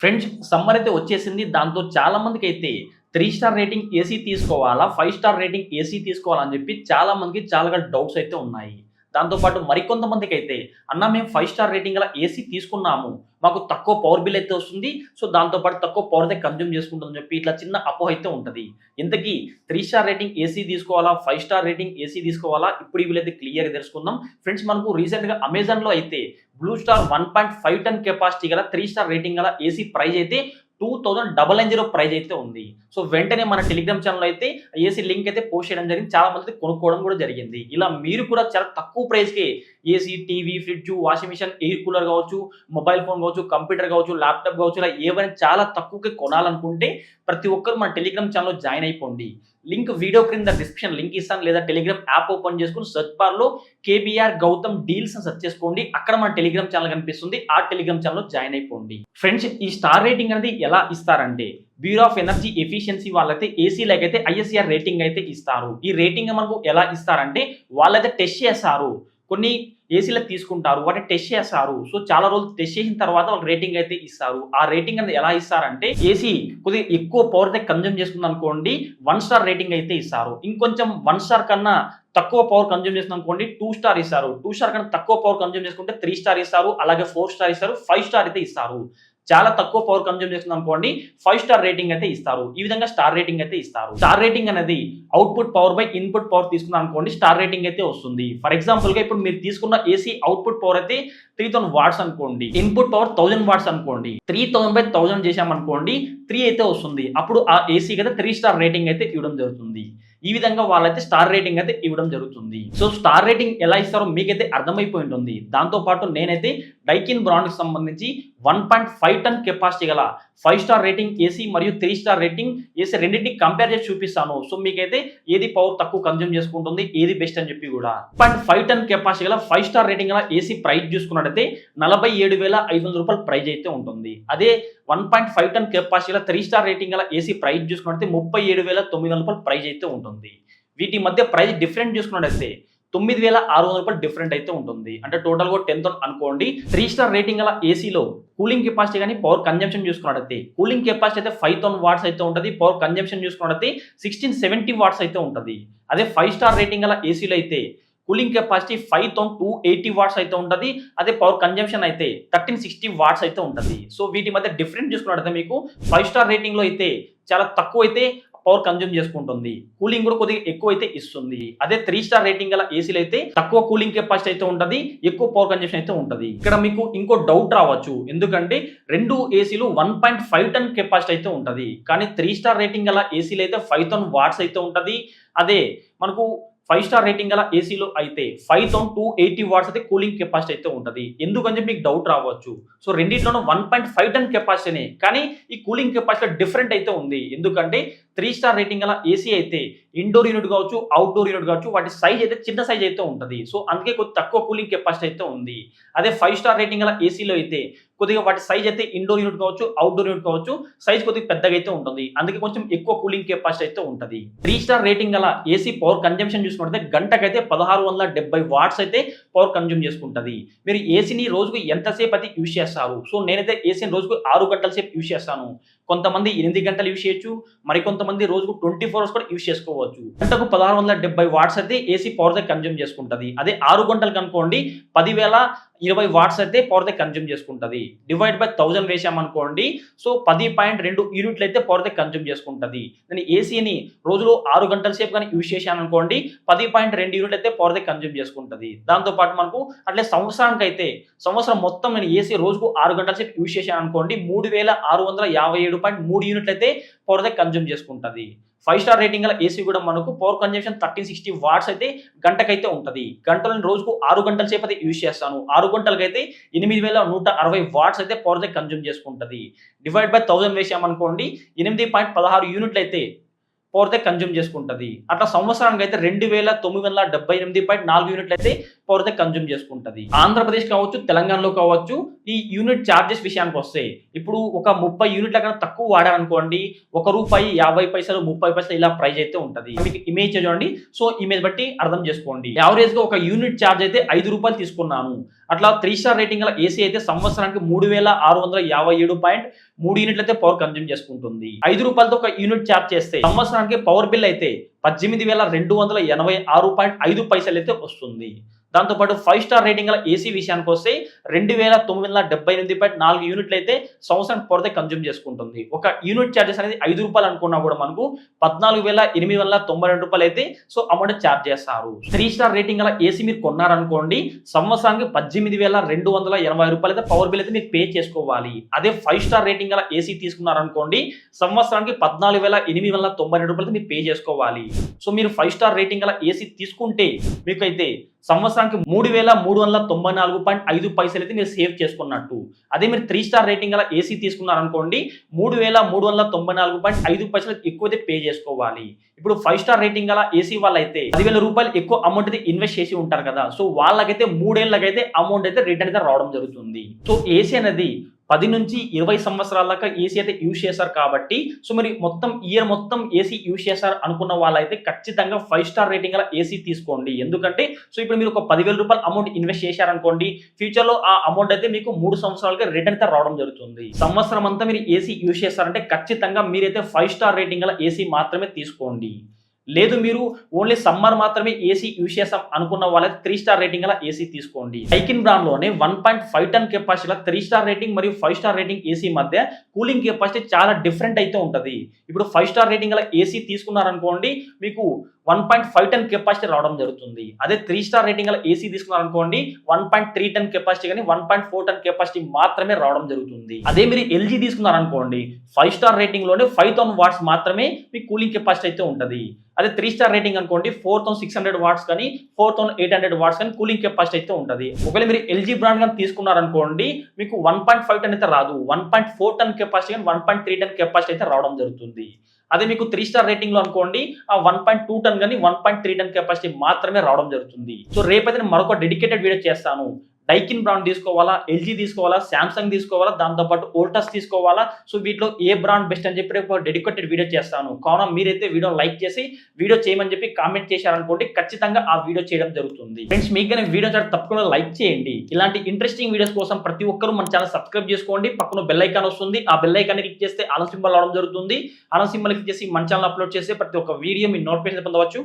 Friends summer అయితే వచ్చేసింది. దాంతో చాలా మందికైతే 3 స్టార్ రేటింగ్ ఏసీ తీసుకోవాలా? 5 స్టార్ రేటింగ్ ఏసీ తీసుకోవాలా? అని చెప్పి చాలా మందికి చాలా డౌట్స్ అయితే ఉన్నాయి. దాంతో పాటు మరికొంతమందికైతే అన్న మేము 5 స్టార్ రేటింగ్ గల ఏసీ తీసుకున్నాము. మాకు తక్కువ పవర్ బిల్ అయితే వస్తుంది. సో దాంతో పాటు తక్కువ పవర్ అయితే కన్జ్యూమ్ చేసుకుంటుందని చెప్పి ఇట్లా చిన్న అపోహ అయితే ఉంటది. ఇంతకీ 3 స్టార్ రేటింగ్ ఏసీ తీసుకోవాలా? 5 స్టార్ రేటింగ్ ఏసీ తీసుకోవాలా? ఇప్పుడు ఈ వీడియోలో అయితే క్లియర్‌గా తెలుసుకుందాం. ఫ్రెండ్స్ మనకు రీసెంట్‌గా అమెజాన్‌లో అయితే బ్లూ స్టార్ 1.5 టన్ కెపాసిటీ గల 3 స్టార్ రేటింగ్ గల ఏసీ ప్రైస్ అయితే 2990 ప్రైస్ అయితే ఉంది. సో వెంటనే మన టెలిగ్రామ్ ఛానెల్‌లో అయితే ఏసీ లింక్ అయితే పోస్ట్ చేయడం జరిగింది. చాలా మంది కొనుక్కోవడం కూడా జరిగింది. ఇలా మీరు కూడా చాలా తక్కువ ప్రైస్‌కే AC, TV, fridge, washing machine, air cooler కావచ్చు, మొబైల్ ఫోన్ కావచ్చు, కంప్యూటర్ కావచ్చు, ల్యాప్‌టాప్ కావచ్చు, ఇలా ఏవైనా చాలా తక్కువకే కొనాలనుకుంటే ప్రతి ఒక్కరు మన టెలిగ్రామ్ ఛానెల్‌లో జాయిన్ అయిపోండి. లింక్ వీడియో క్రింద డిస్క్రిప్షన్ లింక్ ఇస్తాను. లేదా టెలిగ్రామ్ యాప్ ఓపెన్ చేసుకొని సెర్చ్ బార్‌లో కేబీఆర్ గౌతమ్ డీల్స్ అని సెర్చ్ చేసుకోండి. అక్కడ మన టెలిగ్రామ్ ఛానెల్ కనిపిస్తుంది. ఆ టెలిగ్రామ్ ఛానెల్‌లో జాయిన్ అయిపోండి. ఫ్రెండ్స్ ఈ స్టార్ రేటింగ్ అనేది ఎలా ఇస్తారంటే బ్యూరో ఆఫ్ ఎనర్జీ ఎఫిషియన్సీ వాళ్ళైతే ఏసీలకైతే ఐఎస్ఆర్ రేటింగ్ అయితే ఇస్తారు. ఈ రేటింగ్ మనకు ఎలా ఇస్తారంటే వాళ్ళైతే టెస్ట్ చేస్తారు. కొన్ని ఏసీలకు తీసుకుంటారు. వాటిని టెస్ట్ చేస్తారు. సో చాలా రోజులు టెస్ట్ చేసిన తర్వాత వాళ్ళు రేటింగ్ అయితే ఇస్తారు. ఆ రేటింగ్ అనేది ఎలా ఇస్తారంటే ఏసీ కొద్దిగా ఎక్కువ పవర్ అయితే కన్జ్యూమ్ చేస్తుంది అనుకోండి 1 స్టార్ రేటింగ్ అయితే ఇస్తారు. ఇంకొంచెం 1 స్టార్ కన్నా తక్కువ పవర్ కన్జ్యూమ్ చేస్తుంది అనుకోండి 2 స్టార్ ఇస్తారు. 2 స్టార్ కన్నా తక్కువ పవర్ కన్జ్యూమ్ చేసుకుంటే 3 స్టార్ ఇస్తారు. అలాగే 4 స్టార్ ఇస్తారు. 5 స్టార్ అయితే ఇస్తారు. చాలా తక్కువ పవర్ కన్జ్యూమ్ చేస్తుంది అనుకోండి 5 స్టార్ రేటింగ్ అయితే ఇస్తారు. ఈ విధంగా స్టార్ రేటింగ్ అయితే ఇస్తారు. స్టార్ రేటింగ్ అనేది output power by input power తీసుకున్నాం అనుకోండి స్టార్ రేటింగ్ అయితే వస్తుంది. ఫర్ ఎగ్జాంపుల్ గా ఇప్పుడు మీరు తీసుకున్న ఏసీ అవుట్పుట్ పవర్ అయితే 3000 వాట్స్ అనుకోండి, ఇన్పుట్ పవర్ 1000 వాట్స్ అనుకోండి, 3000 బై 1000 చేసామనుకోండి 3 అయితే వస్తుంది. అప్పుడు ఆ ఏసీకి అయితే 3 స్టార్ రేటింగ్ అయితే ఇవ్వడం జరుగుతుంది. ఈ విధంగా వాళ్ళైతే స్టార్ రేటింగ్ అయితే ఇవ్వడం జరుగుతుంది. సో స్టార్ రేటింగ్ ఎలా ఇస్తారో మీకైతే అర్థమైపోయి ఉంటుంది. దాంతో పాటు నేనైతే డైకిన్ బ్రాండ్ కి సంబంధించి 1.5 టన్ కెపాసిటీ గల 5 స్టార్ రేటింగ్ ఏసీ మరియు 3 స్టార్ రేటింగ్ ఏసీ రెండింటిని కంపేర్ చేసి చూపిస్తాను. సో మీకైతే ఏది పవర్ తక్కువ కన్జ్యూమ్ చేసుకుంటుంది, ఏది బెస్ట్ అని చెప్పి కూడా 1.5 టన్ కెపాసిటీ గల 5 స్టార్ రేటింగ్ గల ఏసీ ప్రైస్ చూసుకున్నట్టయితే 47,500 రూపాయల ప్రైస్ అయితే ఉంటుంది. అదే 1.5 టన్ కెపాసిటీ గల 3 స్టార్ రేటింగ్ గల ఏసీ ప్రైస్ చూసుకున్నట్టయితే 37,900 రూపాయల ప్రైస్ అయితే ఉంటుంది. వీటి మధ్య ప్రైస్ డిఫరెంట్ చూసుకున్నట్టయితే 9,600 రూపాయలు డిఫరెంట్ అయితే ఉంటుంది. అంటే టోటల్‌గా 10,000 అనుకోండి. 3 స్టార్ రేటింగ్ గల ఏసీలో కూలింగ్ కెపాసిటీ గాని పవర్ కన్జంప్షన్ చూసుకున్నట్టయితే కూలింగ్ కెపాసిటీ అయితే 5000 వాట్స్ అయితే ఉంటది. పవర్ కన్జంప్షన్ చూసుకున్నట్టయితే 1670 వాట్స్ అయితే ఉంటది. అదే 5 స్టార్ రేటింగ్ గల ఏసీలో అయితే కూలింగ్ కెపాసిటీ 5280 వాట్స్ అయితే ఉంటది. అదే పవర్ కన్జంప్షన్ అయితే 1360 వాట్స్ అయితే ఉంటది. సో వీటి మధ్య డిఫరెన్స్ చూసుకున్నట్టయితే మీకు 5 స్టార్ రేటింగ్ లో అయితే చాలా తక్కువ అయితే పవర్ కన్జ్యూమ్ చేసుకుంటుంది. కూలింగ్ కూడా కొద్దిగా ఎక్కువ అయితే ఇస్తుంది. అదే 3 స్టార్ రేటింగ్ గల ఏసీలు అయితే తక్కువ కూలింగ్ కెపాసిటీ అయితే ఉంటది, ఎక్కువ పవర్ కన్జంప్షన్ అయితే ఉంటది. ఇక్కడ మీకు ఇంకో డౌట్ రావచ్చు. ఎందుకంటే రెండు ఏసీలు 1.5 టన్ కెపాసిటీ అయితే ఉంటది. కానీ 3 స్టార్ రేటింగ్ గల ఏసీలు అయితే 5000 వాట్స్ అయితే ఉంటది. అదే మనకు 5 స్టార్ రేటింగ్ గల ఏసీలో అయితే 5280 వాట్స్ అయితే కూలింగ్ కెపాసిటీ అయితే ఉంటది. ఎందుకని చెప్పి మీకు డౌట్ రావచ్చు. సో రెండిట్లోనూ 1.5 టన్ కెపాసిటీనే. కానీ ఈ కూలింగ్ కెపాసిటీ డిఫరెంట్ అయితే ఉంది. ఎందుకంటే 3 స్టార్ రేటింగ్ గల ఏసీ అయితే ఇండోర్ యూనిట్ కావచ్చు, అవుట్‌డోర్ యూనిట్ కావచ్చు, వాటి సైజ్ అయితే చిన్న సైజ్ అయితే ఉంటది. సో అందుకే కొద్దిగా తక్కువ కూలింగ్ కెపాసిటీ అయితే ఉంది. అదే 5 స్టార్ రేటింగ్ గల ఏసీలో అయితే కొద్దిగా వాటి సైజ్ అయితే ఇండోర్ యూనిట్ కావచ్చు, అవుట్‌డోర్ యూనిట్ కావచ్చు, సైజ్ కొద్దిగా పెద్దగా అయితే ఉంటుంది. అందుకే కొంచెం ఎక్కువ కూలింగ్ కెపాసిటీ అయితే ఉంటది. 3 స్టార్ రేటింగ్ గల ఏసీ పవర్ కన్జంప్షన్ చూసుకుంటే గంటకైతే 1670 వాట్స్ అయితే పవర్ కన్జ్యూమ్ చేసుకుంటది. మీరు ఏసీని రోజుకు ఎంతసేపు అయితే యూజ్ చేస్తారు? సో నేనైతే ఏసీని రోజుకు 6 గంటల సేపు యూజ్ చేస్తాను. కొంతమంది 8 గంటలు యూజ్ చేయొచ్చు. మరికొంతమంది రోజుకు 24 అవర్స్ కూడా యూజ్ చేసుకోవచ్చు. గంటకు 1670 వాట్స్ అయితే ఏసీ పవర్ అయితే కన్జ్యూమ్ చేసుకుంటది. అదే 6 గంటలకు అనుకోండి 10,020 వాట్స్ అయితే పవర్ అయితే కన్జ్యూమ్ చేసుకుంటది. డివైడ్ బై 1000 వేసామనుకోండి. సో 10.2 యూనిట్లు అయితే పవర్ అయితే కన్జ్యూమ్ చేసుకుంటది. నేను ఏసీని రోజులో 6 గంటల సేపు గాని యూజ్ చేశాను అనుకోండి 10.2 యూనిట్లు అయితే పవర్ అయితే కన్జ్యూమ్ చేసుకుంటది. దాంతో పాటు మనకు అట్లే సంవత్సరం మొత్తం నేను ఏసీ రోజుకు 6 గంటల సేపు యూజ్ చేశాను అనుకోండి 3657.3 యూనిట్లు అయితే పవర్ అయితే కన్జ్యూమ్ చేసుకుంటది. 5 స్టార్ రేటింగ్ గల ఏసీ కూడా మనకు పవర్ కన్జంప్షన్ 1360 వాట్స్ అయితే గంటకైతే ఉంటది. గంటలో రోజుకు 6 గంటల సేపు అయితే యూజ్ చేస్తాను. 6 గంటలకైతే 8160 వాట్స్ అయితే పవర్ అయితే కన్జ్యూమ్ చేసుకుంటది. డివైడ్ బై 1000 వేసామనుకోండి 8.16 యూనిట్లు అయితే పవర్ అయితే కన్జ్యూమ్ చేసుకుంటది. అట్లా సంవత్సరానికి అయితే 2978.4 యూనిట్లు అయితే పవర్ అయితే కన్జ్యూమ్ చేసుకుంటది. ఆంధ్రప్రదేశ్ కావచ్చు, తెలంగాణలో కావచ్చు, ఈ యూనిట్ చార్జెస్ విషయానికి వస్తే ఇప్పుడు ఒక 30 యూనిట్ల కన్నా తక్కువ వాడారనుకోండి, రూ. 1, 50 30 ఇలా ప్రైస్ అయితే ఉంటది. మీకు ఇమేజ్ చూడండి. సో ఇమేజ్ బట్టి అర్థం చేసుకోండి. యావరేజ్ గా ఒక యూనిట్ చార్జ్ అయితే రూ. 5 తీసుకున్నాను. అట్లా 3 స్టార్ రేటింగ్ గల ఏసీ అయితే సంవత్సరానికి 3657.3 యూనిట్లు అయితే పవర్ కన్జ్యూమ్ చేసుకుంటుంది. రూ. 5తో ఒక యూనిట్ చార్జ్ చేస్తే సంవత్సరానికి పవర్ బిల్ అయితే 18,286.5 అయితే వస్తుంది. దాంతోపాటు 5 స్టార్ రేటింగ్ గల ఏసీ విషయానికి వస్తే 2,978.4 యూనిట్లు అయితే సంవత్సరానికి పవర్ అయితే కన్జ్యూమ్ చేసుకుంటుంది. ఒక యూనిట్ చార్జెస్ అనేది రూ. 5 అనుకున్నా కూడా మనకు 14,892 అయితే సో అమౌంట్ చార్జ్ చేస్తారు. 3 స్టార్ రేటింగ్ గల ఏసీ మీరు కొన్నారనుకోండి, సంవత్సరానికి 18,280 అయితే పవర్ బిల్ అయితే మీరు పే చేసుకోవాలి. అదే 5 స్టార్ రేటింగ్ గల ఏసీ తీసుకున్నారనుకోండి, సంవత్సరానికి 14,892 అయితే మీరు పే చేసుకోవాలి. సో మీరు 5 స్టార్ రేటింగ్ గల ఏసీ తీసుకుంటే మీకైతే సంవత్సరానికి 3,394.5 అయితే మీరు సేవ్ చేసుకున్నట్టు. అదే మీరు 3 స్టార్ రేటింగ్ గల ఏసీ తీసుకున్నారనుకోండి, 3,394.5 ఎక్కువైతే పే చేసుకోవాలి. ఇప్పుడు 5 స్టార్ రేటింగ్ గల ఏసీ వాళ్ళైతే రూ. 10,000 ఎక్కువ అమౌంట్ అయితే ఇన్వెస్ట్ చేసి ఉంటారు కదా. సో వాళ్ళకైతే 3 ఏళ్ళకైతే అమౌంట్ అయితే రిటర్న్ అయితే రావడం జరుగుతుంది. సో ఏసీ అనేది 10 నుంచి 20 సంవత్సరాల దాకా ఏసీ అయితే యూజ్ చేశారు కాబట్టి, సో మరి ఇయర్ మొత్తం ఏసీ యూజ్ చేశారు అనుకున్న వాళ్ళైతే ఖచ్చితంగా 5 స్టార్ రేటింగ్ గల ఏసీ తీసుకోండి. ఎందుకంటే సో ఇప్పుడు మీరు ఒక రూ. 10,000 అమౌంట్ ఇన్వెస్ట్ చేశారనుకోండి, ఫ్యూచర్ లో ఆ అమౌంట్ అయితే మీకు 3 సంవత్సరాలకి రిటర్న్ అయితే రావడం జరుగుతుంది. సంవత్సరం అంతా మీరు ఏసీ యూజ్ చేస్తారంటే ఖచ్చితంగా మీరైతే 5 స్టార్ రేటింగ్ గల ఏసీ మాత్రమే తీసుకోండి. లేదు మీరు ఓన్లీ సమ్మర్ మాత్రమే ఏసీ యూజ్ చేస్తాం అనుకున్న వాళ్ళకి 3 స్టార్ రేటింగ్ గల ఏసీ తీసుకోండి. డైకిన్ బ్రాండ్ లోనే 1.5 టన్ కెపాసిటీ 3 స్టార్ రేటింగ్ మరియు 5 స్టార్ రేటింగ్ ఏసీ మధ్య కూలింగ్ కెపాసిటీ చాలా డిఫరెంట్ అయితే ఉంటది. ఇప్పుడు 5 స్టార్ రేటింగ్ గల ఏసీ తీసుకున్నారనుకోండి, మీకు 1.5 టన్ కెపాసిటీ రావడం జరుగుతుంది. అదే 3 స్టార్ రేటింగ్ గల ఏసీ తీసుకున్నారనుకోండి, 1.3 టన్ కెపాసిటీ కానీ 1.4 టన్ కెపాసిటీ మాత్రమే రావడం జరుగుతుంది. అదే మీరు ఎల్జీ తీసుకున్నారనుకోండి, 5 స్టార్ రేటింగ్ లోనే 5000 వాట్స్ మాత్రమే మీకు కూలింగ్ కెపాసిటీ అయితే ఉంటది. అదే 3 స్టార్ రేటింగ్ అనుకోండి, 4600 వాట్స్ కానీ 4800 వాట్స్ కానీ కూలింగ్ కెపాసిటీ అయితే ఉంటది. ఒకవేళ మీరు ఎల్జీ బ్రాండ్ కానీ తీసుకున్నారనుకోండి, మీకు 1.5 టన్ అయితే రాదు, 1.4 టన్ కెపాసిటీ కానీ 1.3 టన్ కెపాసిటీ అయితే రావడం జరుగుతుంది. అదే మీకు 3 స్టార్ రేటింగ్ లో అనుకోండి, ఆ 1.2 టన్ కానీ 1.3 టన్ కెపాసిటీ మాత్రమే రావడం జరుగుతుంది. సో రేపైతే నేను మరొక డెడికేటెడ్ వీడియో చేస్తాను. డైకిన్ బ్రాండ్ తీసుకోవాలా, ఎల్జీ తీసుకోవాలా, శాంసంగ్ తీసుకోవాలా, దాంతోపాటు వోల్టాస్ తీసుకోవాలా, సో వీటిలో ఏ బ్రాండ్ బెస్ట్ అని చెప్పి రేపు డెడికేటెడ్ వీడియో చేస్తాను. కావున మీరైతే వీడియో లైక్ చేసి వీడియో చేయమని చెప్పి కామెంట్ చేశారనుకోండి, ఖచ్చితంగా ఆ వీడియో చేయడం జరుగుతుంది. ఫ్రెండ్స్, మీకు వీడియో తప్పకుండా లైక్ చేయండి. ఇలాంటి ఇంట్రెస్టింగ్ వీడియోస్ కోసం ప్రతి ఒక్కరూ మన ఛానల్ సబ్స్క్రైబ్ చేసుకోండి. పక్కన బెల్ ఐకాన్ వస్తుంది, ఆ బెల్ ఐకాన్ క్లిక్ చేస్తే ఆల్ సింబల్ రావడం జరుగుతుంది. ఆల్ సింబల్ క్లిక్ చేసి మన ఛానల్ అప్లోడ్ చేస్తే ప్రతి ఒక్క వీడియో మీ నోటిఫికేషన్ పొందవచ్చు.